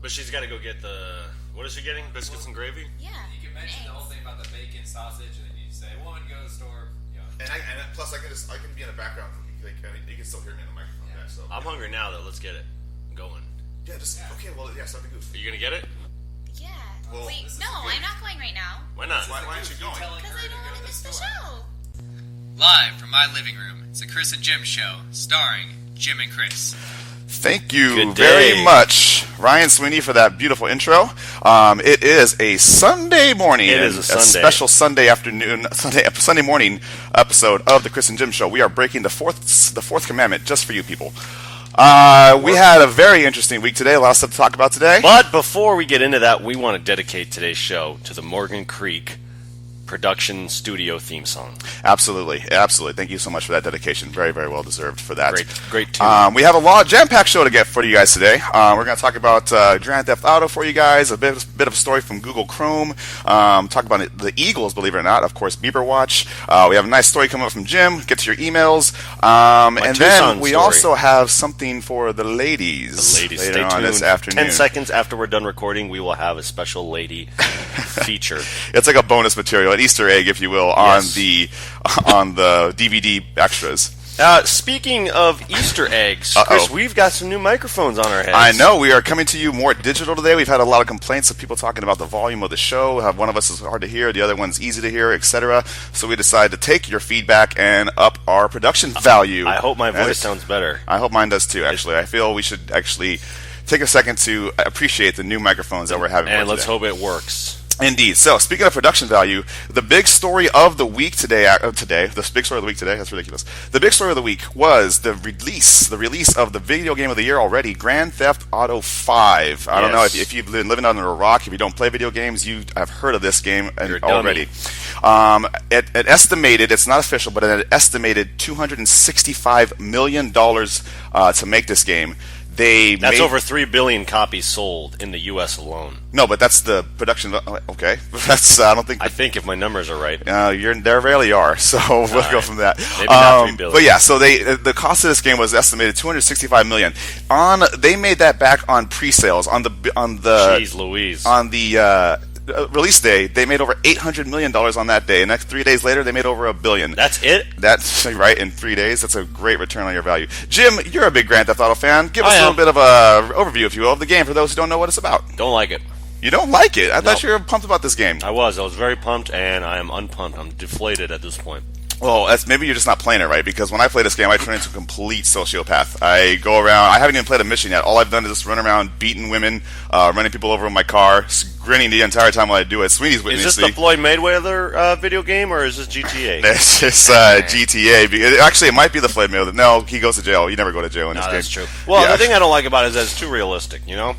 But she's got to go get the... What is she getting? Biscuits and gravy? Yeah. You can mention the whole thing about the bacon, sausage, and then you say, woman, go to the store. And plus I can be in the background. Like, you can still hear me in the microphone. Yeah. So. I'm hungry now, though. Let's get it going. Yeah, start the goof. Are you going to get it? Yeah. Well, Wait, no, I'm not going right now. Why not? Why aren't you going? Because I don't want to miss the show. Live from my living room, it's the Chris and Jim Show, starring Jim and Chris. Thank you Good very day. much, Ryan Sweeney, for that beautiful intro. It is a Sunday morning. It is a Sunday. Special Sunday afternoon, Sunday morning episode of the Chris and Jim Show. We are breaking the fourth commandment just for you people. We had a very interesting week today. A lot of stuff to talk about today. But before we get into that, we want to dedicate today's show to the Morgan Creek production studio theme song. Absolutely. Thank you so much for that dedication. Very, very well deserved for that. Great tune. We have a jam-packed show to get for you guys today. We're going to talk about Grand Theft Auto for you guys, a bit of a story from Google Chrome, talk about the Eagles, believe it or not, of course, Beaver Watch. We have a nice story coming up from Jim, get to your emails. And then we also have something for the ladies. Stay later on tuned. this afternoon. 10 seconds after we're done recording, we will have a special lady feature. It's like a bonus material, an Easter egg, if you will, on Yes. the DVD extras. Speaking of Easter eggs, Uh-oh. Chris, we've got some new microphones on our heads. I know, we are coming to you more digital today. We've had a lot of complaints of people talking about the volume of the show. One of us is hard to hear, the other one's easy to hear, etc. So we decided to take your feedback and up our production value. I hope my voice sounds better. I hope mine does too, actually. I feel we should actually take a second to appreciate the new microphones that we're having. And for let's today. hope it works. Indeed. So, speaking of production value, the big story of the week today, the big story of the week today, that's ridiculous. The big story of the week was the release of the video game of the year already, Grand Theft Auto 5. I don't know if you've been living under a rock, if you don't play video games, you have heard of this game You're a already. It estimated, it's not official, but it estimated $265 million to make this game. That's over 3 billion copies sold in the U.S. alone. No, but that's the production. Okay, that's I don't think. I think if my numbers are right. There rarely are, so we'll go from that. Maybe not 3 billion. But yeah, so the cost of this game was estimated $265 million. They made that back on pre-sales on the Jeez Louise. on the release day. They made over $800 million on that day. And next 3 days later, they made over $1 billion. That's it? That's right, in 3 days. That's a great return on your value. Jim, you're a big Grand Theft Auto fan. Give us a little bit of a overview, if you will, of the game for those who don't know what it's about. Don't like it. You don't like it? I thought you were pumped about this game. I was very pumped, and I am unpumped. I'm deflated at this point. Well, maybe you're just not playing it right, because when I play this game, I turn into a complete sociopath. I go around, I haven't even played a mission yet. All I've done is just run around beating women, running people over in my car, grinning the entire time while I do it. Sweeney's with me. Is this the Floyd Mayweather video game, or is this GTA? It's just GTA. Actually, it might be the Floyd Mayweather. No, he goes to jail. You never go to jail in this game. That's true. Well, Yeah. the thing I don't like about it is that it's too realistic, you know?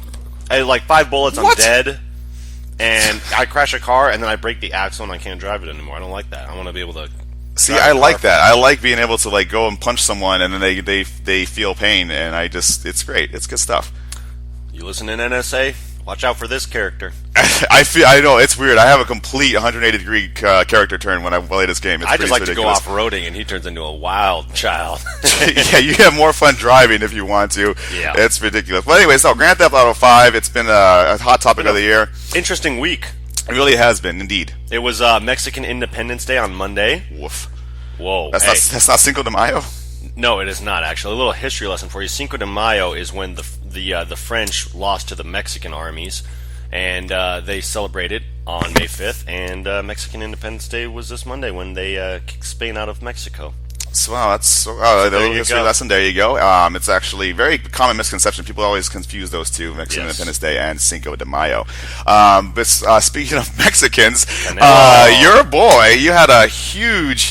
Like 5 bullets, I'm What? dead, and I crash a car, and then I break the axle, and I can't drive it anymore. I don't like that. I want to be able to... See, drive I a like car. that. I like being able to go and punch someone, and then they feel pain, and it's great. It's good stuff. You listen in NSA? Watch out for this character. I know, it's weird. I have a complete 180-degree character turn when I play this game. It's I just pretty like ridiculous. to go off-roading, and he turns into a wild child. Yeah, you have more fun driving if you want to. Yeah. It's ridiculous. But anyway, so Grand Theft Auto 5, it's been a hot topic of the year. Interesting week. It really has been, indeed. It was Mexican Independence Day on Monday. Woof. Whoa. That's not Cinco de Mayo? No, it is not, actually. A little history lesson for you. Cinco de Mayo is when the French lost to the Mexican armies, and they celebrated on May 5th, and Mexican Independence Day was this Monday when they kicked Spain out of Mexico. So, wow, that's a little history go. lesson. There you go. It's actually very common misconception. People always confuse those two, Mexican Yes. Independence Day and Cinco de Mayo. But speaking of Mexicans, Canelo. your boy, you had a huge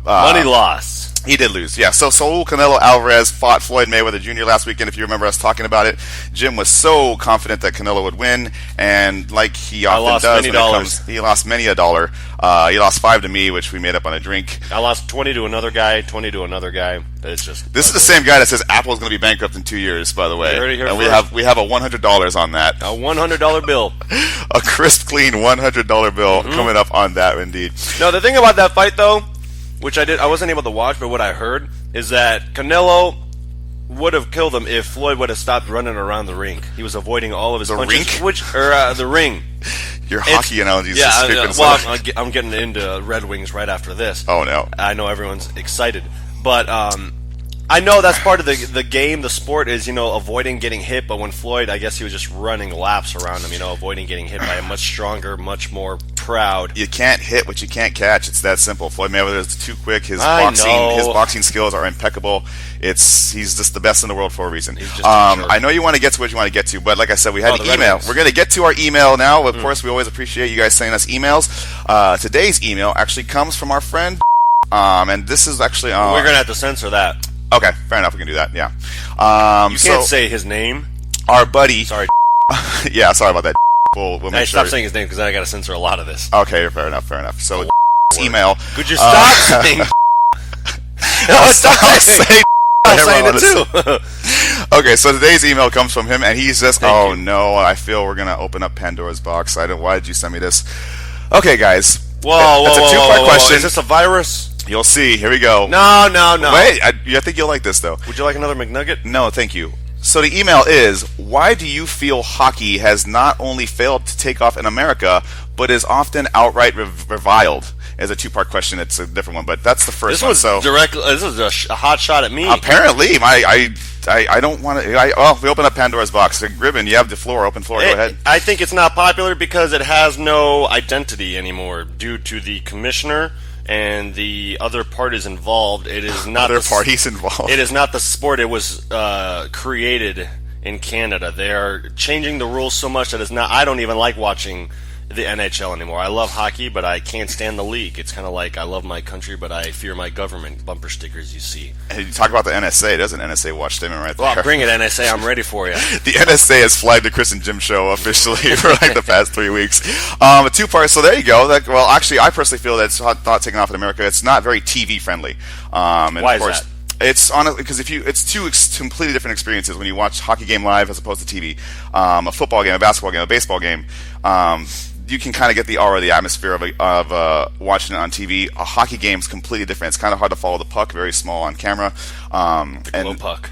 Money loss. He did lose, yeah. So Saul Canelo Alvarez fought Floyd Mayweather Jr. last weekend. If you remember us talking about it, Jim was so confident that Canelo would win, and like he often lost does, many when it dollars. comes, he lost many a dollar. He lost 5 to me, which we made up on a drink. I lost 20 to another guy, 20 to another guy. It's just This is the same guy that says Apple's going to be bankrupt in 2 years, by the way. You heard it here and first. we have a $100 on that, a $100 bill. a crisp, clean $100 bill coming up on that, indeed. No, the thing about that fight, though, which I wasn't able to watch, but what I heard is that Canelo would have killed him if Floyd would have stopped running around the rink. He was avoiding all of his The punches. rink? The ring. Your hockey analogies. Yeah, just creeping us well, up. I'm getting into Red Wings right after this. Oh no. I know everyone's excited, but I know that's part of the game. The sport is, avoiding getting hit. But when Floyd, I guess he was just running laps around him, avoiding getting hit by a much stronger, much more proud. You can't hit what you can't catch. It's that simple. Floyd Mayweather is too quick. His I know. boxing skills are impeccable. He's just the best in the world for a reason. He's just too sharp. I know you want to get to what you want to get to, but like I said, we had the an Red email. Wings. We're going to get to our email now. Of course, we always appreciate you guys sending us emails. Today's email actually comes from our friend, and this is actually We're gonna have to censor that. okay. Fair enough. We can do that. Yeah. You can't say his name. our buddy. Sorry. Yeah. Sorry about that. We'll Hey, make sure. stop saying his name because I got to censor a lot of this. Okay. Fair enough. Fair enough. So email. Could you stop saying? No, stop saying. I'm saying it too. Okay, so today's email comes from him, and he says, Thank you. no, I feel we're going to open up Pandora's box. Why did you send me this? Okay, guys. Whoa, That's a two-part question. Is this a virus? You'll see. Here we go. No. Wait, I think you'll like this, though. Would you like another McNugget? No, thank you. So the email is, why do you feel hockey has not only failed to take off in America, but is often outright reviled? As a two-part question, it's a different one, but that's the first This one. was So direct. This is a hot shot at me. apparently, I don't want to. We open up Pandora's box. Ribbon, you have the floor, open floor. Go ahead. I think it's not popular because it has no identity anymore due to the commissioner and the other parties involved. It is not Other the, parties involved. It is not the sport. It was created in Canada. They are changing the rules so much that it's not. I don't even like watching the NHL anymore. I love hockey, but I can't stand the league. It's kind of like I love my country, but I fear my government. Bumper stickers you see. Hey, you talk about the NSA. There's an NSA watch statement right there. Well, bring it, NSA. I'm ready for you. The NSA has flagged the Chris and Jim show officially for like the past 3 weeks. A two-part. So there you go. Well, actually, I personally feel that it's not taking off in America. It's not very TV friendly. And Why of is course, that? It's honestly because it's two completely different experiences when you watch a hockey game live as opposed to TV. A football game, a basketball game, a baseball game. You can kind of get the aura, the atmosphere of watching it on TV. A hockey game is completely different. It's kind of hard to follow the puck, very small on camera. Low puck.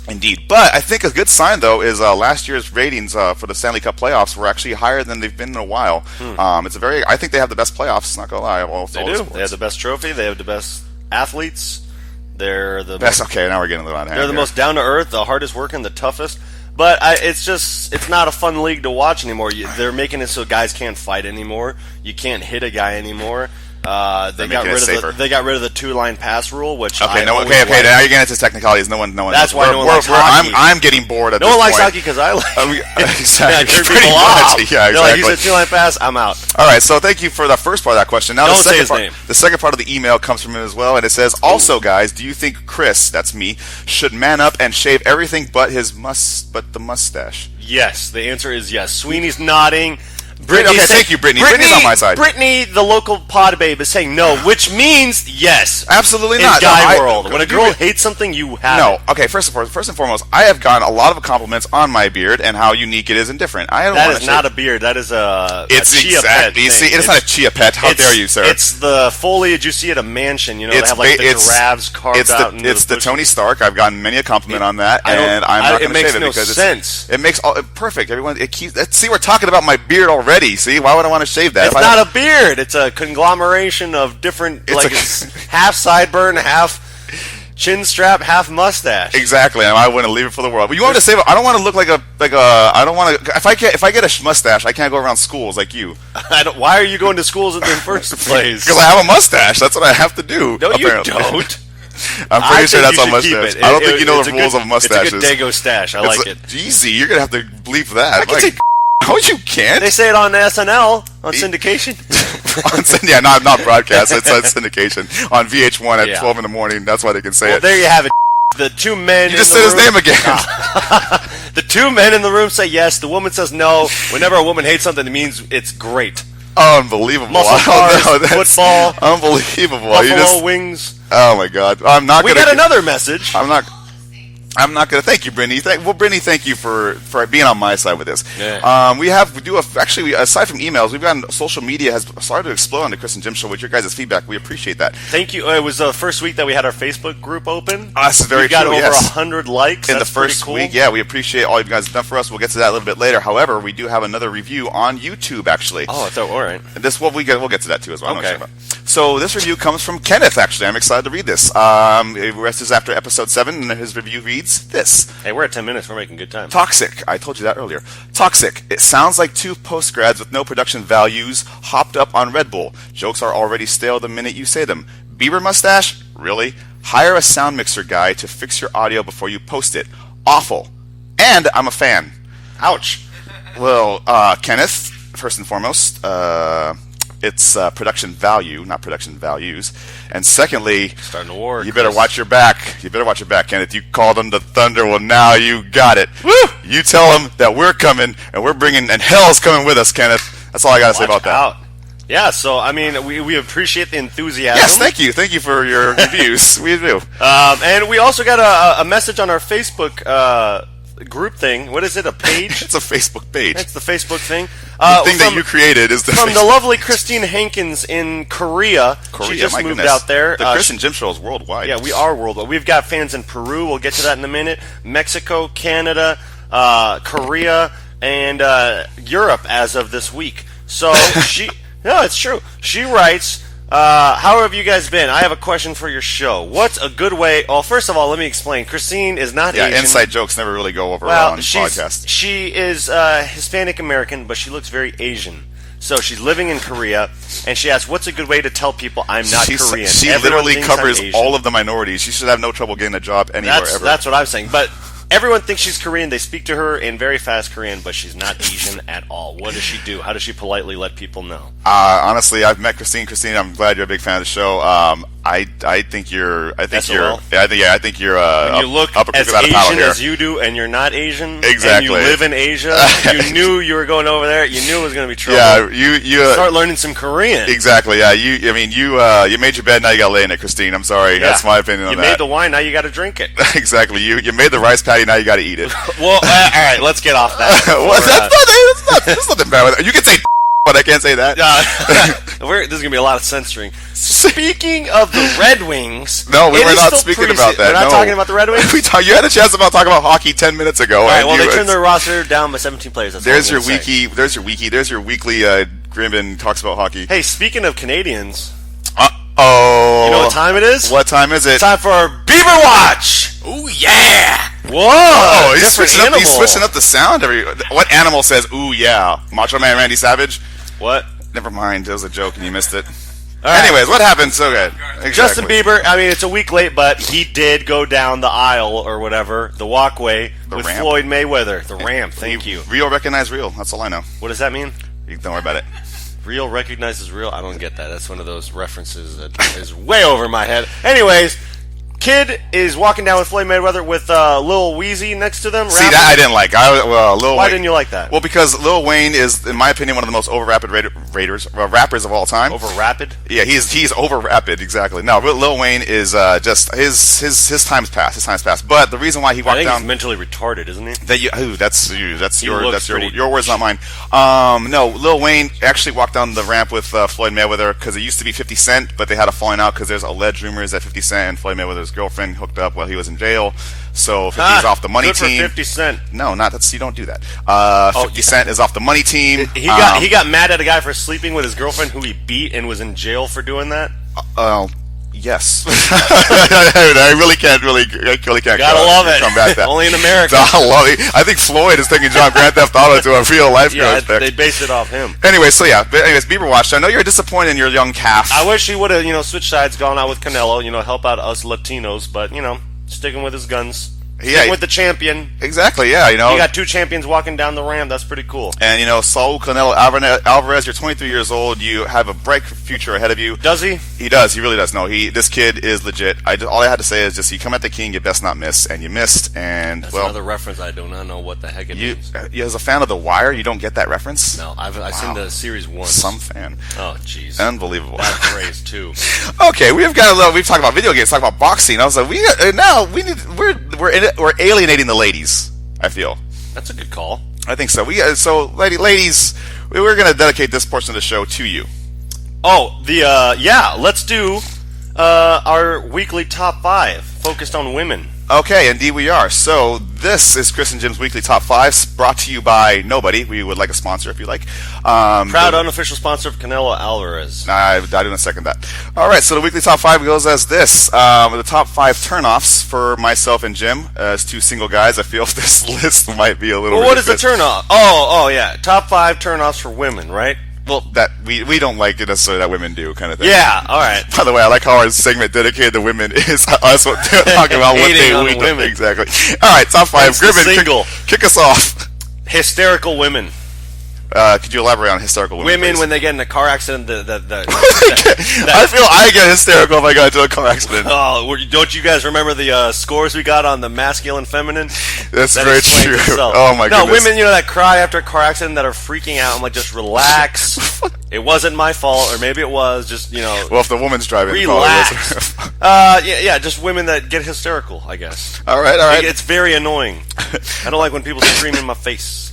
Indeed. But I think a good sign, though, is last year's ratings for the Stanley Cup playoffs were actually higher than they've been in a while. I think they have the best playoffs, not going to lie. Of all They the do. sports. They have the best trophy. They have the best athletes. They're the best. Okay, now we're getting a little on hand. They're the here. most down to earth, the hardest working, the toughest. But it's not a fun league to watch anymore. They're making it so guys can't fight anymore. You can't hit a guy anymore. They got making it rid safer. of the 2-line pass rule, which Okay, I now always you're liked. getting into technicalities. No one. That's knows. why no one likes hockey. I'm getting bored at No this one likes point. hockey because I like. Exactly. I turn Pretty people much. off. Yeah, They're like, you exactly. said 2-line pass. I'm out. All right, so thank you for the first part of that question. Now Don't the say second his part, name. The second part of the email comes from him as well, and it says, "Also, guys, do you think Chris, that's me, should man up and shave everything but the mustache?" Yes, the answer is yes. Sweeney's nodding. Okay, thank you, Brittany. Brittany's on my side. Brittany, the local pod babe, is saying no, which means yes. Absolutely In not. guy No, world, when a girl hates something, you have No, it. okay. First and foremost, I have gotten a lot of compliments on my beard and how unique it is and different. I don't That want is not a beard. That is a It's chia exactly. pet See, thing. it's not a chia pet. How dare you, sir? It's the foliage you see at a mansion. You know, they It's have like ba- the it's- giraffes carved It's out. the into it's the bushes. Tony Stark. I've gotten many a compliment on that, I don't- and I'm I- not it going to makes shave it no because sense. it makes all perfect. Everyone, it keeps. See, we're talking about my beard already. See, why would I want to shave that? It's not a beard. It's a conglomeration of different. It's half sideburn, half chin strap, half mustache. Exactly, and I wouldn't leave it for the world. But you want me to say, I don't want to look like a. I don't want to. If I get a mustache, I can't go around schools like you. Why are you going to schools in the first place? Because I have a mustache. That's what I have to do. No, apparently. you don't. I'm I pretty sure think that's you on should keep mustache. it. I don't think you know It's the a rules good- of mustaches. It's a good Dago stash. I like it. Easy, you're gonna have to bleep that. I can say No, you can't. They say it on SNL on syndication. Yeah, not broadcast. It's on syndication on VH1 at Yeah. 12 in the morning. That's why they can say Well, it. there you have it. The two men. You just in said the his room, name again. The two men in the room say yes. The woman says no. Whenever a woman hates something, it means it's great. Unbelievable. Muscle I don't cars, know, that's football, unbelievable. Buffalo You just, wings. oh my God. I'm not We gonna. got another message. I'm not. I'm not going to thank you, Brittany. Brittany, thank you for being on my side with this. Yeah. Actually, aside from emails, we've gotten social media has started to explode on the Chris and Jim Show with your guys' feedback. We appreciate that. Thank you. It was the first week that we had our Facebook group open. That's very we got true, over yes. 100 likes In the That's pretty first cool. week. Yeah, we appreciate all you guys have done for us. We'll get to that a little bit later. However, we do have another review on YouTube, actually. Oh, so all right. And this we'll get to that too as well. Okay. So this review comes from Kenneth. Actually, I'm excited to read this. This is after episode 7, and his review reads this: Hey, we're at 10 minutes. We're making good time. Toxic. I told you that earlier. Toxic. It sounds like two postgrads with no production values hopped up on Red Bull. Jokes are already stale the minute you say them. Bieber mustache? Really? Hire a sound mixer guy to fix your audio before you post it. Awful. And I'm a fan. Ouch. Well, Kenneth, first and foremost, it's production value, not production values. And secondly, Starting to war. you better Chris. watch your back. You better watch your back, Kenneth. You called them the Thunder. Well, now you got it. Woo! You tell them that we're coming, and we're bringing, and hell's coming with us, Kenneth. That's all I got to say about Watch that. out. Yeah, so, I mean, we appreciate the enthusiasm. Yes, thank you. Thank you for your reviews. We do. And we also got a message on our Facebook group thing. What is it, a page? It's a Facebook page. It's the Facebook thing. The thing that you created is the From the Facebook- lovely Christine Hankins in Korea. She just my moved goodness. out there. The Chris and Jim Show is worldwide. Yeah, we are worldwide. We've got fans in Peru. We'll get to that in a minute. Mexico, Canada, Korea, and Europe as of this week. So no, it's true. She writes, how have you guys been? I have a question for your show. What's a good way? Well, first of all, let me explain. Christine is not Yeah, Asian. inside jokes never really go over Well, on she's- podcasts. she is Hispanic American, but she looks very Asian. So she's living in Korea, and she asks, "What's a good way to tell people I'm not Korean?" She Everyone literally thinks I'm covers Asian. all of the minorities. She should have no trouble getting a job anywhere ever. That's what I'm saying. But everyone thinks she's Korean. They speak to her in very fast Korean, but she's not Asian at all. What does she do? How does she politely let people know? Honestly, I've met Christine. Christine, I'm glad you're a big fan of the show. I think you're. I think SOL? you're. I think you're. When you look upper as creek without a paddle Asian here. as you do, and you're not Asian, Exactly. and you live in Asia, you knew you were going over there. You knew it was going to be trouble. Yeah, you. Start learning some Korean. Exactly. Yeah. You made your bed. Now you got to lay in it, Christine. I'm sorry. Yeah. That's my opinion on You that. made the wine. Now you got to drink it. Exactly. You made the rice patty. Now you got to eat it. Well, all right. Let's get off that. Well, that's nothing bad with it. You can say, but I can't say that. There's going to be a lot of censoring. Speaking of the Red Wings, No, we it were is not still speaking preseason. about that. We're not No. talking about the Red Wings. You had a chance about talking about hockey 10 minutes ago. All right. and Well, they you- turned their roster down by 17 players. That's There's all your I'm gonna say. wiki. There's your weekly. Grimben talks about hockey. Hey, speaking of Canadians, Oh, you know what time it is? What time is it? It's time for Beaver Watch. Ooh yeah! Whoa! Oh, he's different switching up. He's animal. switching up the sound. What animal says "ooh yeah"? Macho Man Randy Savage. What? Never mind. It was a joke, and you missed it. All right. Anyways, what happened? So good. Exactly. Justin Bieber, I mean, it's a week late, but he did go down the aisle or whatever, the walkway, The with ramp. Floyd Mayweather. The ramp, thank you. Real recognize real. That's all I know. What does that mean? Don't worry about it. Real recognizes real? I don't get that. That's one of those references that is way over my head. Anyways, Kid is walking down with Floyd Mayweather with Lil Weezy next to them. See, rapping. that I didn't like. Lil Why Wayne, didn't you like that? Well, because Lil Wayne is, in my opinion, one of the most over rapid rappers of all time. Over rapid? Yeah, he's over rapid, exactly. No, Lil Wayne is just his time's passed. His time's passed. But the reason why he I walked think down he's mentally retarded, isn't he? that's looks pretty- your words, not mine. No, Lil Wayne actually walked down the ramp with Floyd Mayweather because it used to be 50 Cent, but they had a falling out because there's alleged rumors that 50 Cent and Floyd Mayweather's girlfriend hooked up while he was in jail. So 50's off the money good team. For 50 Cent. No, you don't do that. 50 yeah. Cent is off the money team. He got mad at a guy for sleeping with his girlfriend who he beat and was in jail for doing that. Yes. I really can't. Gotta love it. combat that. Only in America. I love it. I think Floyd is taking John Grand Theft Auto to a real life Yeah, aspect. they based it off him. Anyway, Bieber Watch. I know you're disappointed in your young calf. I wish he would have, switched sides, gone out with Canelo, help out us Latinos, but, sticking with his guns. Sticking with the champion. Exactly, yeah, You got two champions walking down the ramp. That's pretty cool. And, Saul Canelo Alvarez, you're 23 years old. You have a bright future ahead of you. Does he? He does. He really does. No, this kid is legit. All I had to say is just, you come at the king, you best not miss. And you missed, and, That's well... another reference I do not know what the heck it means. As a fan of The Wire, you don't get that reference? No, I've seen the series once. Some fan. Oh, jeez. Unbelievable. That phrase, too. Okay, we've talked about video games, talked about boxing. I was like, we're we're alienating the ladies. I feel. That's a good call. I think so. Ladies, we're going to dedicate this portion of the show to you. Oh, let's do our weekly top 5 focused on women. Okay, indeed we are. So this is Chris and Jim's weekly top 5s, brought to you by nobody. We would like a sponsor if you like. Proud unofficial sponsor of Canelo Alvarez. I do not second that. All right, so the weekly top 5 goes as this. The top 5 turnoffs for myself and Jim as 2 single guys. I feel this list might be a little. Well, what is the turnoff? Oh, yeah. Top 5 turnoffs for women, right? Well, that we don't like it necessarily that women do kind of thing. Yeah, all right. By the way, I like how our segment dedicated to women is us talking about what Hating on we do. women. Exactly. All right, top 5. Hence the Griffin, single. kick us off. Hysterical women. Could you elaborate on hysterical women? Women please? when they get in a car accident. I feel I get hysterical if I got into a car accident. Don't you guys remember the scores we got on the masculine, feminine? That's That very explains true. itself. Oh my no, goodness. women, that cry after a car accident that are freaking out. I'm like, just relax. It wasn't my fault, or maybe it was. Just Well, if the woman's driving, relax. Yeah, just women that get hysterical, I guess. All right. It's very annoying. I don't like when people scream in my face.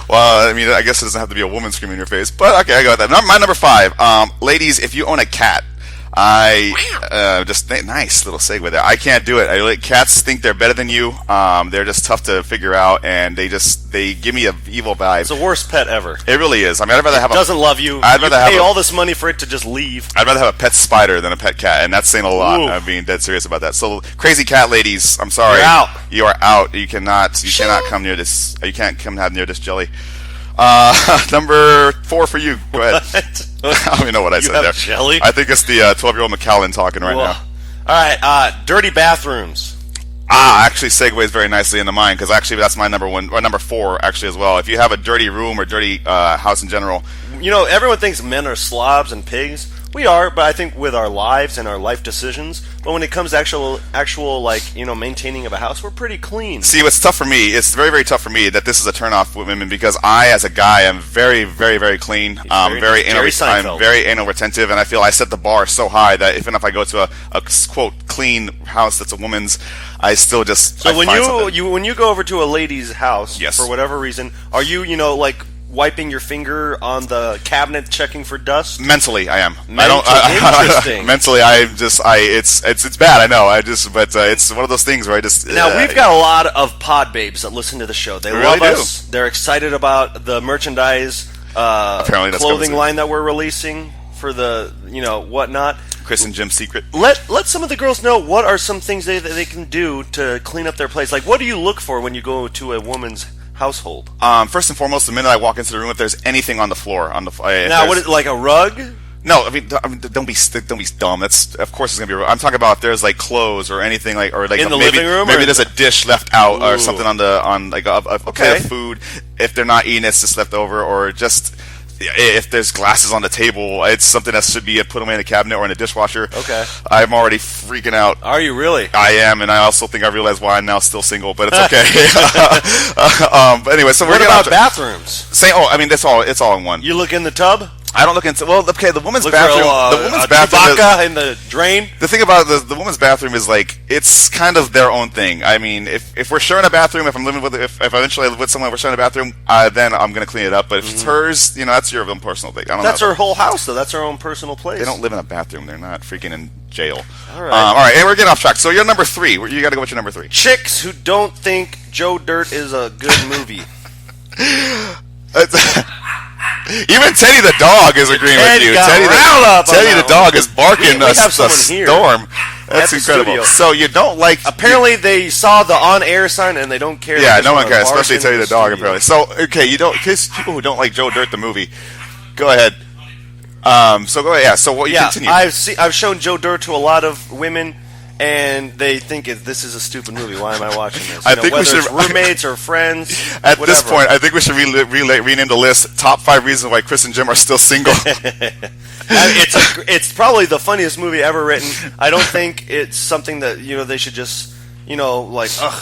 Well, I mean, I guess it doesn't have to be a woman screaming in your face, but okay, I got that. My number 5, ladies, if you own a cat, nice little segue there. I can't do it. Cats think they're better than you. They're just tough to figure out, and they give me a evil vibe. It's the worst pet ever. It really is. I mean, I'd rather have Doesn't love you. I'd rather have pay all this money for it to just leave. I'd rather have a pet spider than a pet cat, and that's saying a lot. Ooh. I'm being dead serious about that. So, crazy cat ladies, I'm sorry. You're out. You are out. You cannot come near this. You can't come near this jelly. Number 4 for you. Go ahead. I don't even know what I said have there. jelly? I think it's the 12-year-old McAllen talking right now. All right, dirty bathrooms. Actually segues very nicely into mine, because actually that's my number 1 or number 4 actually as well. If you have a dirty room or dirty house in general, Everyone thinks men are slobs and pigs. We are, but I think with our lives and our life decisions. But when it comes to actual maintaining of a house, we're pretty clean. see, what's tough for me, it's very, very tough for me that this is a turnoff with women, because I, as a guy, am very, very, very clean. Jerry I'm Seinfeld. very anal retentive, and I feel I set the bar so high that even if I go to a quote clean house that's a woman's, I still just So when find something. you go over to a lady's house, Yes. for whatever reason, are you wiping your finger on the cabinet checking for dust? Mentally, I am. Interesting. Mentally, it's bad. I know. But it's one of those things where I just. Now, we've got a lot of pod babes that listen to the show. They really love do. us. They're excited about the merchandise, Apparently that's clothing coming line that we're releasing for the, whatnot. Chris and Jim's secret. Let some of the girls know what are some things they can do to clean up their place. Like, what do you look for when you go to a woman's household? First and foremost, the minute I walk into the room, if there's anything on the floor, Now, what is like a rug? No, I mean, don't be dumb. That's, of course, it's gonna be. I'm talking about if there's like clothes or anything in the maybe, living room, Maybe or there's a dish left out or Ooh. something on a plate of food. If they're not eating, it's just left over, or just if there's glasses on the table, it's something that should be put away in a cabinet or in a dishwasher. Okay. I'm already freaking out. Are you really? I am, and I also think I realize why I'm now still single, but it's okay. But anyway, so What we're about bathrooms? I mean, it's all in one. You look in the tub? I don't look into. Well, okay, the woman's Look bathroom. for The woman's a bathroom. Chewbacca in the drain? The thing about the woman's bathroom is it's kind of their own thing. I mean, if we're sharing a bathroom, if I'm living with, if eventually I live with someone, we're sharing a bathroom, then I'm gonna clean it up. But if it's hers, that's your own personal thing. I don't That's know. her whole house, though. That's her own personal place. They don't live in a bathroom. They're not freaking in jail. All right. All right. Hey, we're getting off track. So you're number 3. You got to go with your number 3. Chicks who don't think Joe Dirt is a good movie. Even Teddy the dog is agreeing with you. got riled up on Teddy that the dog is barking We a have someone here storm. That's the incredible. studio. So you don't like. Apparently, they saw the on-air sign and they don't care. Yeah, They just no one wanna cares, barge especially into Teddy the dog. studio. Apparently. So okay, you don't. Cause people who don't like Joe Dirt the movie, go ahead. So go ahead. Yeah. So what you Yeah, continue? I've shown Joe Dirt to a lot of women, and they think this is a stupid movie. Why am I watching this? I think we whether should- it's roommates or friends. At whatever. this point, I think we should rename the list "Top 5 Reasons Why Chris and Jim Are Still Single." It's probably the funniest movie ever written. I don't think it's something that they should just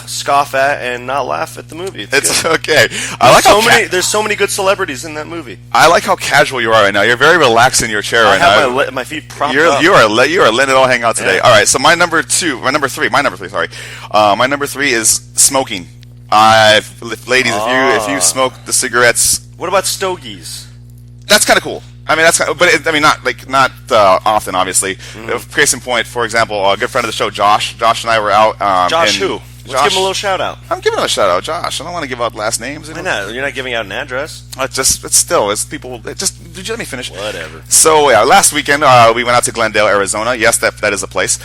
scoff at and not laugh at the movie. It's good. okay. I like how There's so many good celebrities in that movie. I like how casual you are right now. You're very relaxed in your chair I right have now. my feet propped You up. are letting it all hang out today. Yeah. All right. So my number 3. Sorry. My number 3 is Smoking. Ladies, if you smoke the cigarettes, What about stogies? that's kind of cool. I mean, that's kind of, but not often, obviously. Case in point, for example, a good friend of the show, Josh. Josh and I were out. Josh who? Let's give him a little shout out. I'm giving him a shout out, Josh. I don't want to give out last names. Why not? You're not giving out an address. It's people. Did you let me finish? Whatever. So yeah, last weekend we went out to Glendale, Arizona. Yes, that is a place.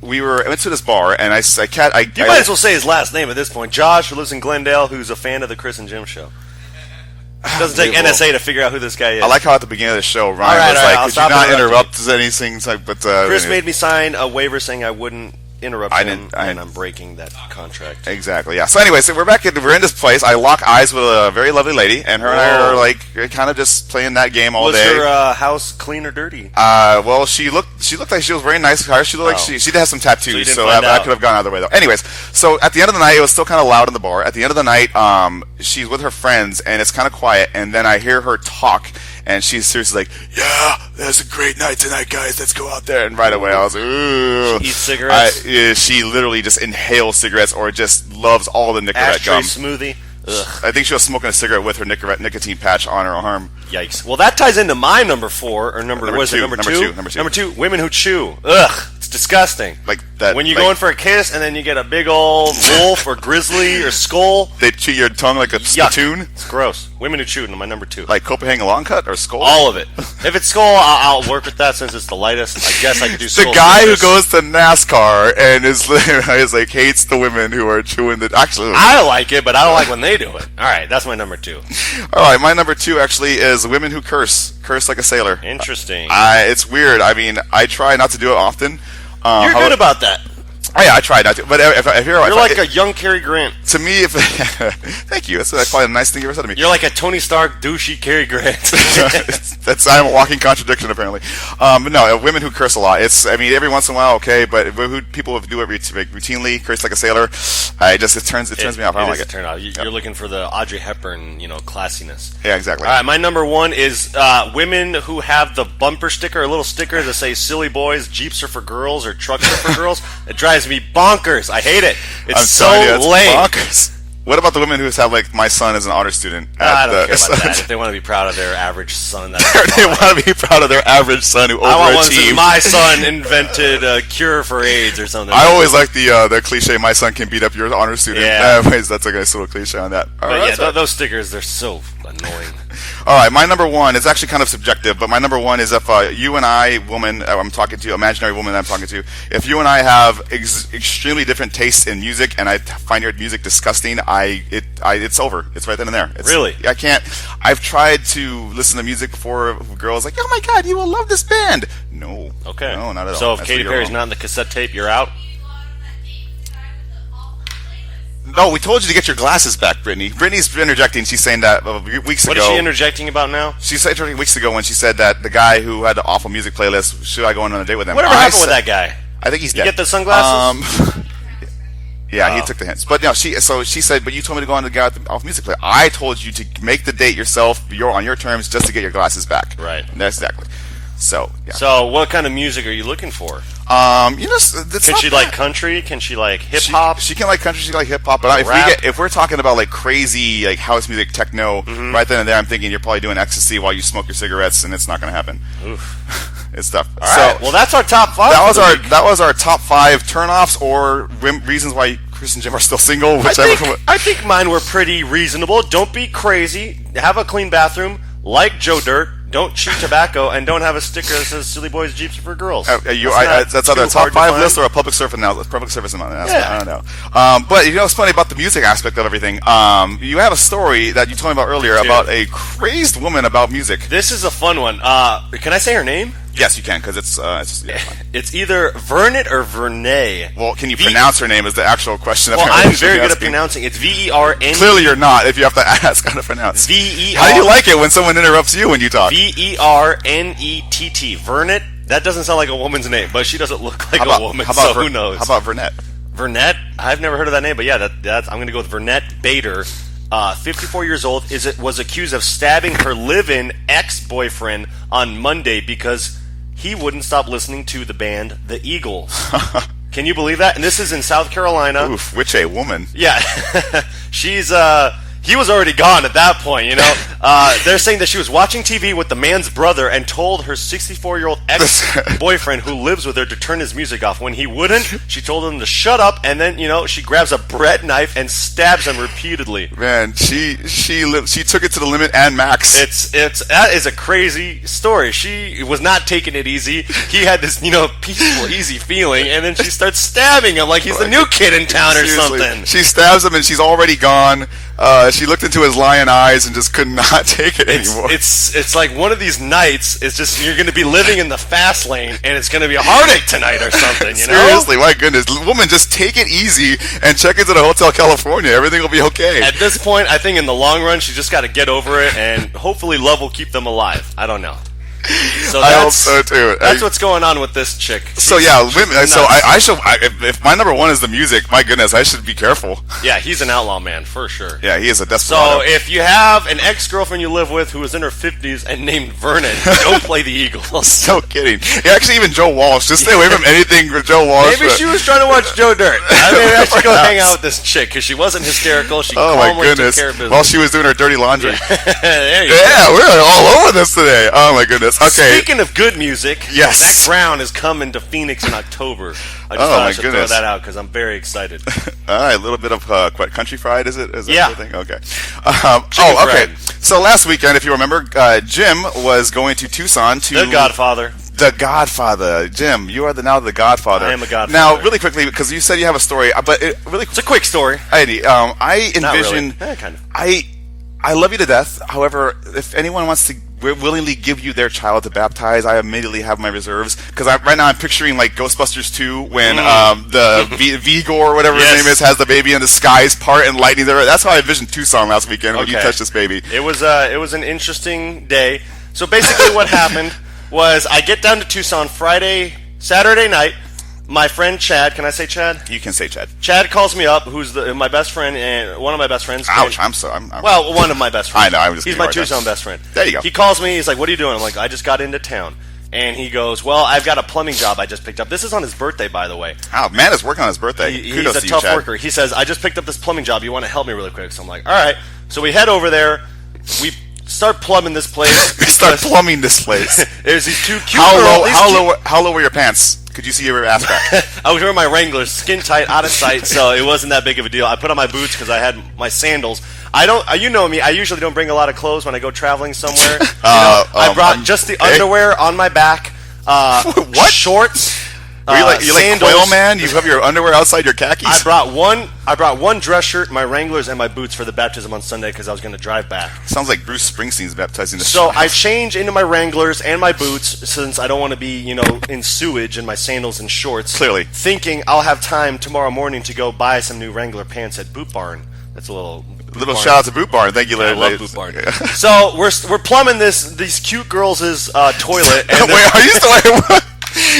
We went to this bar, and I You might as well say his last name at this point. Josh, who lives in Glendale, who's a fan of the Chris and Jim show. It doesn't take NSA to figure out who this guy is. I like how at the beginning of the show, Ryan All right, was all right, like, I'll "Could you stop not interrupting interrupt anything?" It's like, but Chris anyway. made me sign a waiver saying I wouldn't interrupt I him, didn't- and I'm breaking that contract. Exactly. Yeah. So anyway, we're we're in this place. I lock eyes with a very lovely lady, and her and I Whoa. are like kind of just playing that game all Was day. her house clean or dirty? Well, she looked like she was very nice. She looked like Oh. she did have some So you tattoos, didn't so find I out. could have gone either way though. Anyways, so at the end of the night, it was still kind of loud in the bar. At the end of the night, she's with her friends, and it's kind of quiet. And then I hear her talk, and she's seriously like, "Yeah, that's a great night tonight, guys. Let's go out there." And right away, I was like, "Ooh." She eats cigarettes? She literally just inhales cigarettes, or just loves all the Nicorette Ashtray gum. smoothie? Ugh, I think she was smoking a cigarette with her nicotine patch on her arm. yikes. Well, that ties into my number 4, or Number was it two, number number 2? two, number two. Number 2, women who chew. Ugh, it's disgusting. Like that. When you like, go in for a kiss, and then you get a big old wolf or grizzly or skull. they chew your tongue like a Yuck. spittoon. It's gross. Women who chew, my number 2. Like Copenhagen long cut or skull? All of it. If it's skull, I'll work with that since it's the lightest. I guess I could do the skull. guy who goes to NASCAR and is like hates the women who are chewing the. Actually, I like it, but I don't like when they do it. All right, that's my number 2. all right. My number 2 actually is women who curse like a sailor. Interesting. It's weird. I mean, I try not to do it often. You're good about that. Oh yeah, I try not to. But if You're like a young Cary Grant. to me, if thank you. That's probably the nice thing you ever said to me. You're like a Tony Stark douchey Cary Grant. I'm a walking contradiction apparently. But no, women who curse a lot. I mean, every once in a while, okay, but people who do it routinely, curse like a sailor, it turns me off. I don't like it. Turn out. You're looking for the Audrey Hepburn, classiness. Yeah, exactly. All right, my number 1 is women who have the bumper sticker, a little sticker that says "Silly boys, Jeeps are for girls" or "Trucks are for girls." It drives me bonkers. I hate it. It's I'm so telling you, it's lame. bonkers. What about the women who have like my son is an honor student? I don't care about that. If they want to be proud of their average son, that's They fine. want to be proud of their average son who I want one that says, overachieved. "My son invented a cure for AIDS" or something. I always like the cliche, "My son can beat up your honor student." Yeah. Anyways, that's a nice little cliche on that. All But right, yeah, that's those stickers, they're so annoying. All right, my number 1 is actually kind of subjective, but my number 1 is if you and I, woman, I'm talking to, imaginary woman I'm talking to, if you and I have extremely different tastes in music, and I find your music disgusting, it's over. It's right then and there. Really? I can't. I've tried to listen to music before. Girls like, "Oh my God, you will love this band." No. Okay. No, not at all. So if That's Katy where you're Perry's wrong. not in the cassette tape, you're out. No, we told you to get your glasses back, Brittany. Brittany's interjecting. She's saying that weeks What ago. is she interjecting about now? She said weeks ago when she said that the guy who had the awful music playlist, should I go on a date with him? Whatever I happened with said- that guy? I think he's You dead. get the sunglasses? Yeah, he Oh. took the hints. But no, she said, but you told me to go on the guy with the awful music player. I told you to make the date yourself, on your terms, just to get your glasses back. Right. That's exactly. So, yeah. So what kind of music are you looking for? That's Can not she bad. like country? Can she like hip hop? She can like country. She can like hip hop. But Rap? if we're talking about like crazy like house music, techno, Mm-hmm. right then and there, I'm thinking you're probably doing ecstasy while you smoke your cigarettes, and it's not going to happen. Oof. It's tough. All right. Well, that's our top 5. that was our top 5 turnoffs or reasons why Chris and Jim are still single. Whichever. I think mine were pretty reasonable. Don't be crazy. Have a clean bathroom. Like Joe Dirt. Don't chew tobacco, and don't have a sticker that says "Silly boys, Jeeps are for girls." That's either a too top hard to 5 find. list or a public service announcement. Yeah. I don't know. But it's funny about the music aspect of everything. You have a story that you told me about earlier about a crazed woman about music. This is a fun one. Can I say her name? Yes, you can, because it's fine. It's either Vernet or Vernay. Well, can you pronounce her name is the actual question. Well, apparently I'm you should very be good at asking. pronouncing. It's VERN. Clearly you're not if you have to ask how to pronounce. VER. How do you like it when someone interrupts you when you talk? VERNETT. Vernet. That doesn't sound like a woman's name, but she doesn't look like a woman, so who knows? How about Vernette? Vernette? I've never heard of that name, but yeah, that's I'm going to go with Vernette Bader. 54 years old, was accused of stabbing her live-in ex-boyfriend on Monday because he wouldn't stop listening to the band The Eagles. Can you believe that? And this is in South Carolina. Oof, which a woman. Yeah, she's he was already gone at that point, you know. They're saying that she was watching TV with the man's brother and told her 64-year-old ex-boyfriend who lives with her to turn his music off. When he wouldn't, she told him to shut up, and then, you know, she grabs a bread knife and stabs him repeatedly. Man, she took it to the limit and max. That is a crazy story. She was not taking it easy. He had this, you know, peaceful, easy feeling, and then she starts stabbing him like he's the new kid in town or Seriously. something. She stabs him and she's already gone. She looked into his lion eyes and just could not take it anymore. It's like one of these nights. It's just you're going to be living in the fast lane, and it's going to be a heartache tonight or something. You know? Seriously, my goodness, woman, just take it easy and check into the Hotel California. Everything will be okay. At this point, I think in the long run, she just got to get over it, and hopefully, love will keep them alive. I don't know. So I hope so too. That's what's going on with this chick. So yeah, women. So I should. if my number one is the music, my goodness, I should be careful. Yeah, he's an outlaw man for sure. Yeah, he is a desperado. So if you have an ex-girlfriend you live with who is in her 50s and named Vernon, don't play the Eagles. No kidding. Yeah, actually, even Joe Walsh. Just stay away from anything with Joe Walsh. Maybe she was trying to watch Joe Dirt. Maybe I should go hang out with this chick because she wasn't hysterical. She Oh my calmly goodness! took care of business. While she was doing her dirty laundry. There you Yeah, go. we're all over this today. Oh my goodness. Okay. Speaking of good music, Yes. Zach Brown is coming to Phoenix in October. I just Oh, thought my I should goodness. throw that out because I'm very excited. All right, a little bit of what, country fried, is it? Is that Yeah. the thing? Okay. fried. Okay. So last weekend, if you remember, Jim was going to Tucson to The Godfather. The Godfather. Jim, you are now the Godfather. I am a Godfather. Now, really quickly, because you said you have a story, but It's a quick story. Heidi, I Not envision. really. Kind of. I love you to death. However, if anyone wants to willingly give you their child to baptize, I immediately have my reserves because right now I'm picturing like Ghostbusters 2 when the Vigor or whatever Yes. his name is has the baby and the skies part and lightning there. That's how I envisioned Tucson last weekend when you Okay. touched this baby. It was an interesting day. So basically, what happened was I get down to Tucson Saturday night. My friend Chad, can I say Chad? You can say Chad. Chad calls me up, who's my best friend and one of my best friends. Ouch! And- I'm well, one of my best friends. I know, I'm just He's being my hard on. Tucson best friend. There you go. He calls me. He's like, "What are you doing?" I'm like, "I just got into town." And he goes, "Well, I've got a plumbing job I just picked up." This is on his birthday, by the way. Oh, man is working on his birthday. He's Kudos a to you, tough Chad. worker. He says, "I just picked up this plumbing job. You want to help me really quick?" So I'm like, "All right." So we head over there. We start plumbing this place. We start plumbing this place. There's these two cute How girls. How low were your pants? Could you see your ass back? I was wearing my Wranglers, skin tight, out of sight, so it wasn't that big of a deal. I put on my boots because I had my sandals. I don't. You know me. I usually don't bring a lot of clothes when I go traveling somewhere. I brought just the underwear on my back. What? Shorts. Are you like sandals. Quail Man? You have your underwear outside your khakis? I brought one dress shirt, my Wranglers, and my boots for the baptism on Sunday because I was going to drive back. Sounds like Bruce Springsteen's baptizing the So child. I change into my Wranglers and my boots since I don't want to be, in sewage in my sandals and shorts. Clearly. Thinking I'll have time tomorrow morning to go buy some new Wrangler pants at Boot Barn. That's a little Little shout out to Boot Barn. Thank you, I love ladies. Boot Barn. So we're plumbing these cute girls' toilet. And Wait, are you still?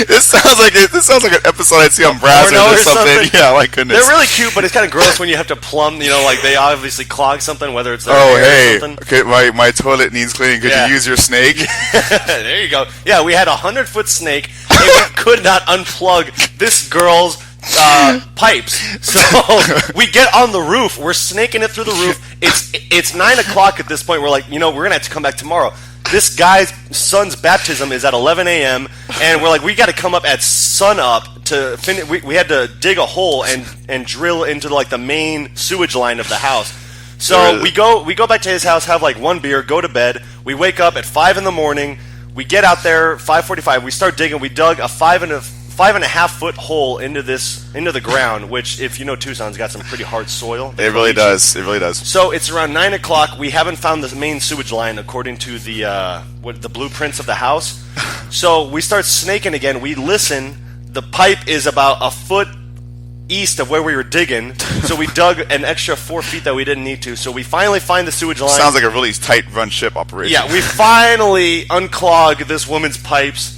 This sounds like an episode I'd see on Brazzers porno or or something. something? Yeah, my goodness. they're really cute, but it's kind of gross when you have to plumb. Like they obviously clog something, whether it's their Oh, hair hey. or something. Okay, my toilet needs cleaning. Could Yeah. you use your snake? There you go. Yeah, we had a 100-foot snake, and we could not unplug this girl's pipes. So we get on the roof. We're snaking it through the roof. It's 9 o'clock at this point. We're like, we're gonna have to come back tomorrow. This guy's son's baptism is at 11 a.m. and we're like, we got to come up at sun up to finish. We had to dig a hole and drill into the main sewage line of the house. So we go back to his house, have one beer, go to bed. We wake up at 5 in the morning. We get out there 5:45. We start digging. We dug a 5.5 foot hole into the ground, which, if you know Tucson's got some pretty hard soil. It really does. It really does. So it's around 9 o'clock. We haven't found the main sewage line according to the blueprints of the house. So we start snaking again. We listen. The pipe is about a foot east of where we were digging. So we dug an extra 4 feet that we didn't need to. So we finally find the sewage line. Sounds like a really tight run ship operation. Yeah, we finally unclog this woman's pipes.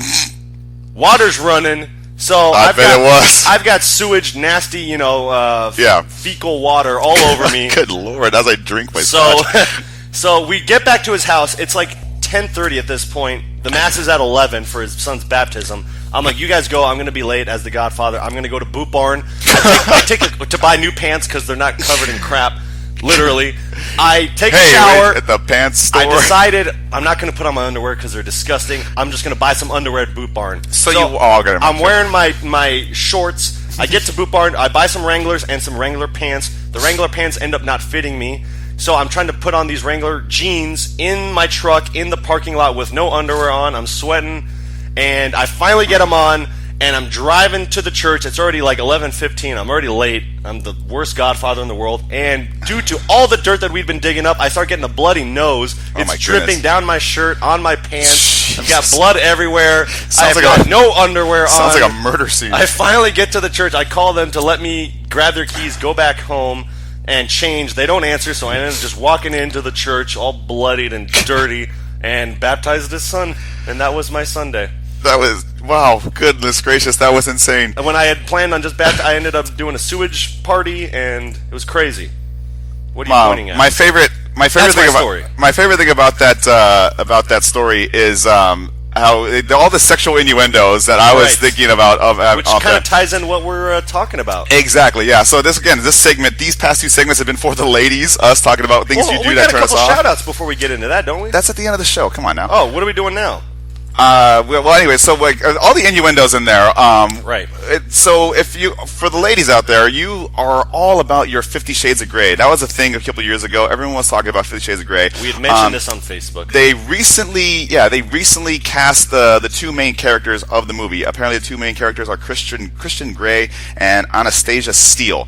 Water's running. So I bet it was. I've got sewage, nasty, Yeah. fecal water all over me. Good lord, as I drink my So, scotch. so we get back to his house. It's like 10:30 at this point. The mass is at 11 for his son's baptism. I'm like, you guys go. I'm going to be late as the Godfather. I'm going to go to Boot Barn. I take to buy new pants because they're not covered in crap. Literally, I take a shower at the pants store. I decided I'm not going to put on my underwear because they're disgusting. I'm just going to buy some underwear at Boot Barn. I'm wearing my shorts. I get to Boot Barn. I buy some Wranglers and some Wrangler pants. The Wrangler pants end up not fitting me. So I'm trying to put on these Wrangler jeans in my truck in the parking lot with no underwear on. I'm sweating. And I finally get them on. And I'm driving to the church. It's already like 11:15. I'm already late. I'm the worst Godfather in the world. And due to all the dirt that we'd been digging up, I start getting a bloody nose. It's dripping down my shirt, on my pants. I've got blood everywhere. I've got no underwear on. Sounds like a murder scene. I finally get to the church. I call them to let me grab their keys, go back home, and change. They don't answer, so I end up just walking into the church all bloodied and dirty and baptized his son. And that was my Sunday. That was, wow, goodness gracious, that was insane. And when I had planned on just I ended up doing a sewage party, and it was crazy. What are you pointing at? My favorite thing about that story is how all the sexual innuendos that I was thinking about which kind of ties in what we're talking about. Exactly, yeah. So these past two segments have been for the ladies, us talking about things you do that turn us off. We got a couple shout-outs before we get into that, don't we? That's at the end of the show. Come on now. Oh, what are we doing now? Well, anyway, so like all the innuendos in there. Right. So for the ladies out there, you are all about your 50 Shades of Grey. That was a thing a couple of years ago. Everyone was talking about 50 Shades of Grey. We had mentioned this on Facebook. They recently cast the two main characters of the movie. Apparently, the two main characters are Christian Grey and Anastasia Steele.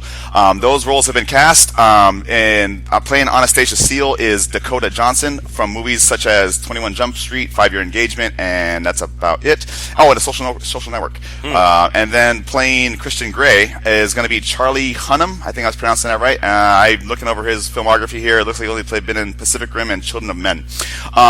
Those roles have been cast, and playing Anastasia Steele is Dakota Johnson from movies such as 21 Jump Street, 5 Year Engagement, and that's about it. Oh, and a Social Network. And then playing Christian Grey is going to be Charlie Hunnam. I think I was pronouncing that right. I'm looking over his filmography here. It looks like he only been in Pacific Rim and Children of Men.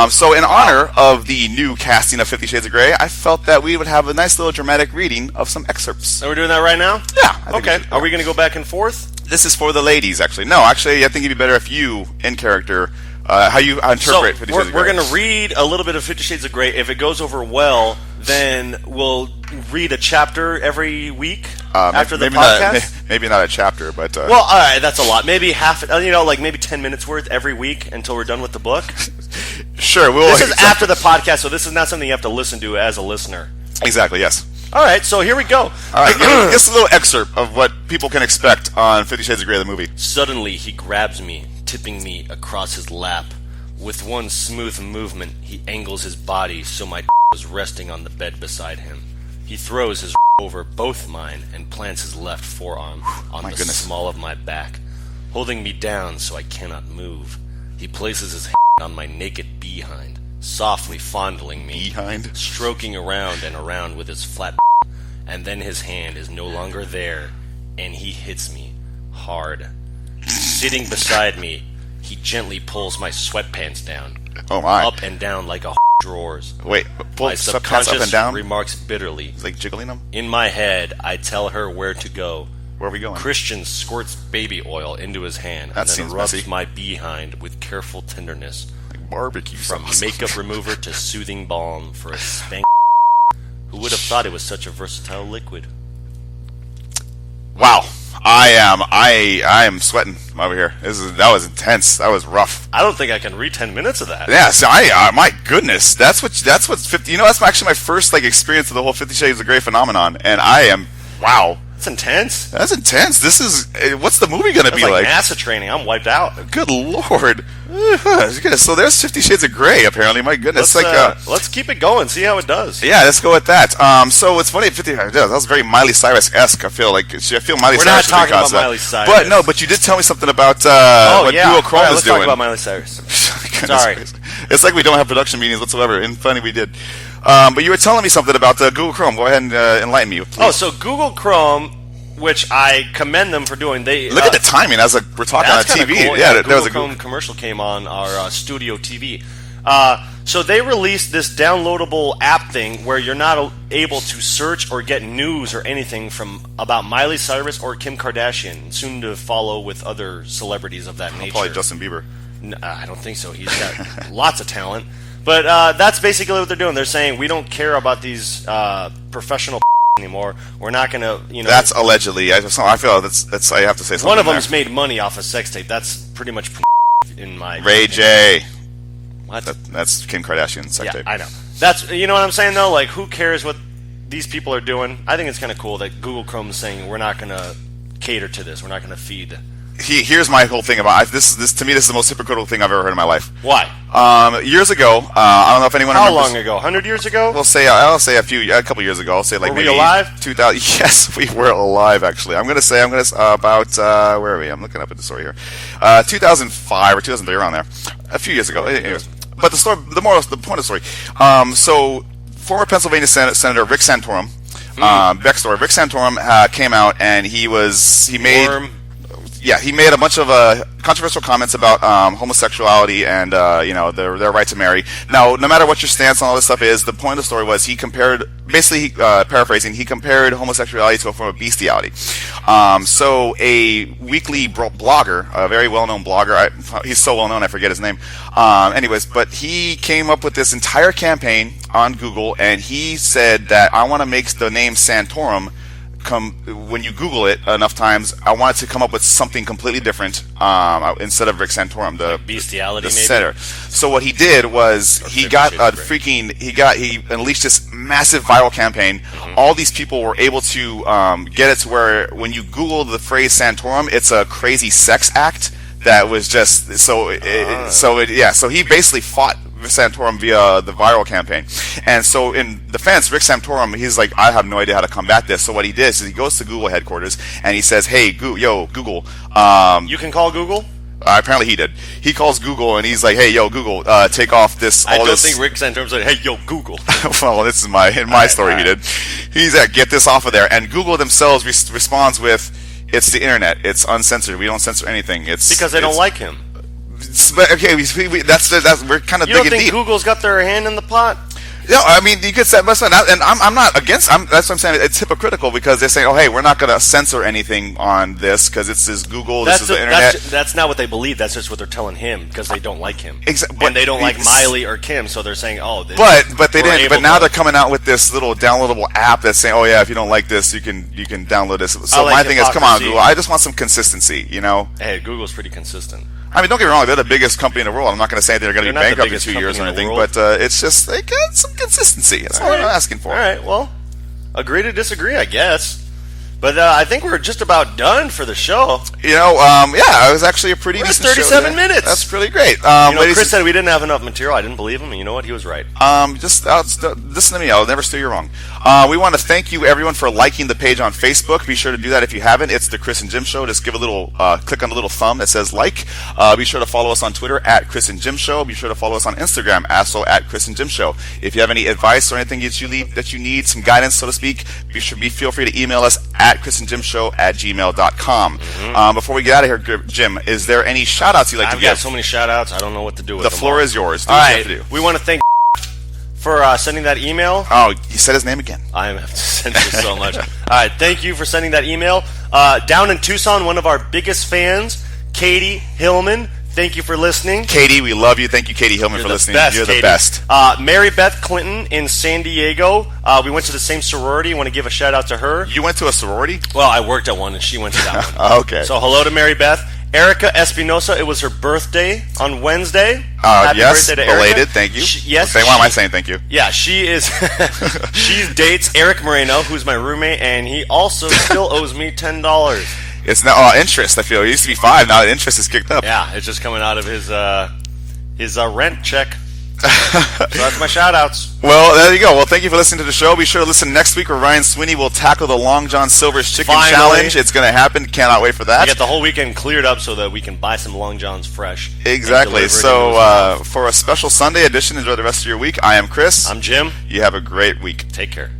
So in honor of the new casting of 50 Shades of Grey, I felt that we would have a nice little dramatic reading of some excerpts. Are we doing that right now? Yeah. Okay. Are we going to go back and forth? This is for the ladies, actually. No, actually, I think it'd be better if you, in character, how you interpret 50 Shades of Grey. We're going to read a little bit of 50 Shades of Grey. If it goes over well, then we'll read a chapter every week after the podcast. Maybe not a chapter, but... Well, all right, that's a lot. Maybe maybe 10 minutes worth every week until we're done with the book. Sure. This is after the podcast, so this is not something you have to listen to as a listener. Exactly, yes. All right, so here we go. All right, just a little excerpt of what people can expect on 50 Shades of Grey, the movie. Suddenly, he grabs me, tipping me across his lap. With one smooth movement, he angles his body so my was resting on the bed beside him. He throws his over both mine and plants his left forearm on the small of my back, holding me down so I cannot move. He places his hand on my naked behind, softly fondling me, stroking around and around with his flat and then his hand is no longer there, and he hits me hard. Sitting beside me, he gently pulls my sweatpants down, up and down like a drawers. Wait, pull my sweatpants up and down? Remarks bitterly. It's like jiggling them? In my head, I tell her where to go. Where are we going? Christian squirts baby oil into his hand and then rubs my behind with careful tenderness. Like barbecue sauce. From makeup remover to soothing balm for a spank. Who would have thought it was such a versatile liquid? Wow. I am sweating over here. That was intense. That was rough. I don't think I can read 10 minutes of that. Yeah, so my goodness, that's what's 50. That's actually my first experience of the whole 50 Shades of Grey phenomenon, and wow. That's intense. That's intense. This is what's the movie going to be like? NASA training. I'm wiped out. Good lord. So there's 50 Shades of Grey. Apparently, my goodness. Let's keep it going. See how it does. Yeah, let's go with that. So it's funny. 50. That was very Miley Cyrus-esque. I feel Miley Cyrus. We're not talking about Miley Cyrus. But you did tell me something about what Google Chrome is doing. Let's talk about Miley Cyrus. Sorry. It's like we don't have production meetings whatsoever. And funny we did. But you were telling me something about Google Chrome. Go ahead and enlighten me, please. Oh, so Google Chrome, which I commend them for doing. They look at the timing as we're talking on TV. Cool. Yeah, there was a Chrome commercial came on our studio TV. So they released this downloadable app thing where you're not able to search or get news or anything about Miley Cyrus or Kim Kardashian, soon to follow with other celebrities of that nature. Probably Justin Bieber. I don't think so. He's got lots of talent. But that's basically what they're doing. They're saying we don't care about these professional anymore. We're not going to, That's allegedly. I feel that's. I have to say something. one of there. them's made money off a sex tape. That's pretty much in my Ray opinion. J. What? That's Kim Kardashian's sex Yeah, tape. I know. That's what I'm saying though. Like, who cares what these people are doing? I think it's kind of cool that Google Chrome is saying we're not going to cater to this. We're not going to feed. Here's my whole thing about this. To me, this is the most hypocritical thing I've ever heard in my life. Why? Years ago, I don't know if anyone How remembers. long ago? 100 years ago? I'll say a couple years ago. I'll say like Were we maybe alive? 2000. Yes, we were alive. Actually, I'm gonna about where are we? I'm looking up at the story here. 2005 or 2003, around there. A few years ago. Anyways, but the point of the story. So former Pennsylvania Senator Rick Santorum, backstory. Rick Santorum came out and he made. Worm. Yeah, he made a bunch of controversial comments about homosexuality and their right to marry. Now, no matter what your stance on all this stuff is, the point of the story was he compared, basically paraphrasing, he compared homosexuality to a form of bestiality. So a weekly blogger, a very well-known blogger, he's so well-known I forget his name. But he came up with this entire campaign on Google, and he said that I want to make the name Santorum when you Google it enough times, I wanted to come up with something completely different instead of Rick Santorum, the Bestiality, maybe? senator. So what he did was he unleashed this massive viral campaign. All these people were able to get it to where when you Google the phrase Santorum, it's a crazy sex act that was just so he basically fought Santorum via the viral campaign. And so in defense, Rick Santorum, he's like, I have no idea how to combat this. So what he did is he goes to Google headquarters and he says, hey, Google. You can call Google? Apparently he did. He calls Google and he's like, hey, yo, Google, take off this. I don't think Rick Santorum said, hey, yo, Google. Well, this is my story. He did. He's like, get this off of there. And Google themselves responds with, it's the internet. It's uncensored. We don't censor anything. It's Because they don't like him. Okay, that's we're kind of You don't digging think deep. Google's got their hand in the pot? No, I mean you could say, and I'm not against. That's what I'm saying. It's hypocritical because they're saying, "Oh, hey, we're not going to censor anything on this because this is Google, this is the internet." That's not what they believe. That's just what they're telling him because they don't like him, But and they don't like Miley or Kim, so they're saying, "Oh, But they we're didn't. able But now to- they're coming out with this little downloadable app that's saying, "Oh yeah, if you don't like this, you can download this." So like my thing is, come on, hypocrisy. Google. I just want some consistency. Hey, Google's pretty consistent." I mean, don't get me wrong; they're the biggest company in the world. I'm not going to say they're going to be They're not the bankrupt in biggest 2 years or company in the anything, world. but it's just they got some consistency. That's all I'm asking for. All right, well, agree to disagree, I guess. But I think we're just about done for the show. It was actually a pretty We're at decent show 37 today. minutes. That's pretty great. Chris said we didn't have enough material. I didn't believe him, and you know what? He was right. Listen to me. I'll never steer you wrong. We want to thank you, everyone, for liking the page on Facebook. Be sure to do that if you haven't. It's the Chris and Jim Show. Just give a little click on the little thumb that says like. Be sure to follow us on Twitter at Chris and Jim Show. Be sure to follow us on Instagram also at Chris and Jim Show. If you have any advice or anything that you need, some guidance, so to speak, feel free to email us at chrisandjimshow@gmail.com. Before we get out of here, Jim, is there any shout-outs you'd like to I've got give? so many shout-outs, I don't know what to do with The them floor all. is yours. Do All what you right, have to do. we want to thank for sending that email. Oh, you said his name again. I have to send you so much. All right, thank you for sending that email. Down in Tucson, one of our biggest fans, Katie Hillman. Thank you for listening. Katie, we love you. Thank you, Katie Hillman, for listening. You're Katie. the best. Mary Beth Clinton in San Diego. We went to the same sorority. Want to give a shout out to her. You went to a sorority? Well, I worked at one, and she went to that one. Okay. So hello to Mary Beth. Erica Espinosa. It was her birthday on Wednesday. Happy yes, birthday to Erica. belated. Thank you. Yes. Okay, why am I saying thank you? Yeah, she is. She dates Eric Moreno, who's my roommate, and he also still owes me $10. It's now interest. I feel it used to be 5. Now the interest is kicked up. Yeah, it's just coming out of his rent check. So that's my shout outs. Well, there you go. Well, thank you for listening to the show. Be sure to listen next week where Ryan Sweeney will tackle the Long John Silver's Chicken Finally. Challenge. It's going to happen. Cannot wait for We that. get the whole weekend cleared up so that we can buy some Long Johns fresh. and Exactly. deliver it into So his house. for a special Sunday edition, enjoy the rest of your week. I am Chris. I'm Jim. You have a great week. Take care.